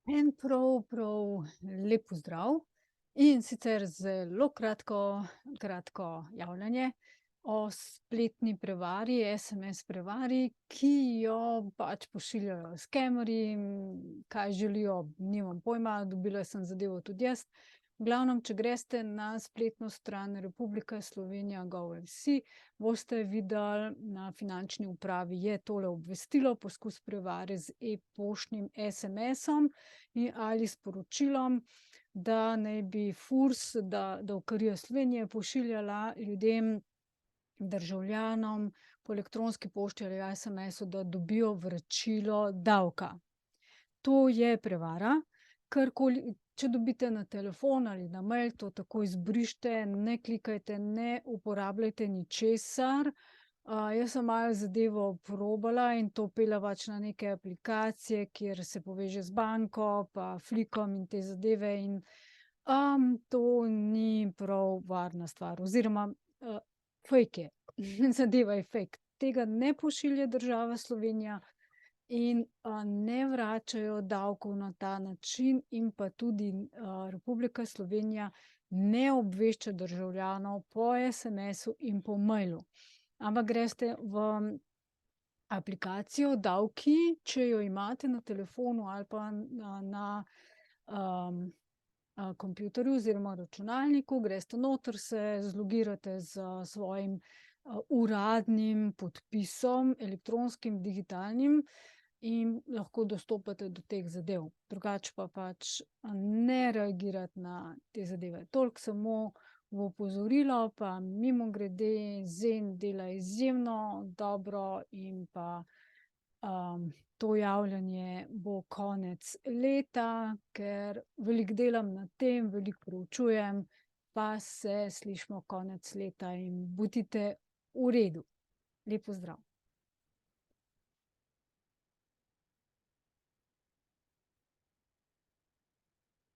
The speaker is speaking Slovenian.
En prav lep pozdrav in sicer zelo kratko javljanje o spletni prevari, SMS prevari, ki jo pač pošiljajo skemerji, kaj želijo, nimam pojma, dobila sem zadevo tudi jaz. V glavnem, če greste na spletno stran Republika Slovenija gov.si, boste videli, na finančni upravi je tole obvestilo, poskus prevare z e-poštnim SMS-om ali sporočilom, da naj bi FURS, da Davkarija Slovenije pošiljala ljudem, državljanom po elektronski pošti ali SMS-u, da dobijo vračilo davka. To je prevara, karkoli, če dobite na telefon ali na mail, to takoj izbrišite, ne klikajte, ne uporabljajte ničesar. Jaz sem malo zadevo probala in to peljala pač na neke aplikacije, kjer se poveže z banko, pa Flickom in te zadeve in, to ni prav varna stvar oziroma, fejk je. Zadeva je fejk. Tega ne pošilja država Slovenija in, ne vračajo davkov na ta način in pa tudi, Republika Slovenija ne obvešča državljanov po SMS-u in po mailu. Ampak greste v aplikacijo Davki, če jo imate na telefonu ali pa na kompjuterju oziroma računalniku, greste noter, se zlogirate s svojim, uradnim podpisom, elektronskim, digitalnim, in lahko dostopate do teh zadev. Drugače pa pač, ne reagirati na te zadeve. Toliko samo v opozorilo, pa mimogrede, Zen dela izjemno dobro in pa, to javljanje bo konec leta, ker veliko delam na tem, veliko proučujem, pa se slišimo konec leta in bodite v redu. Lep pozdrav.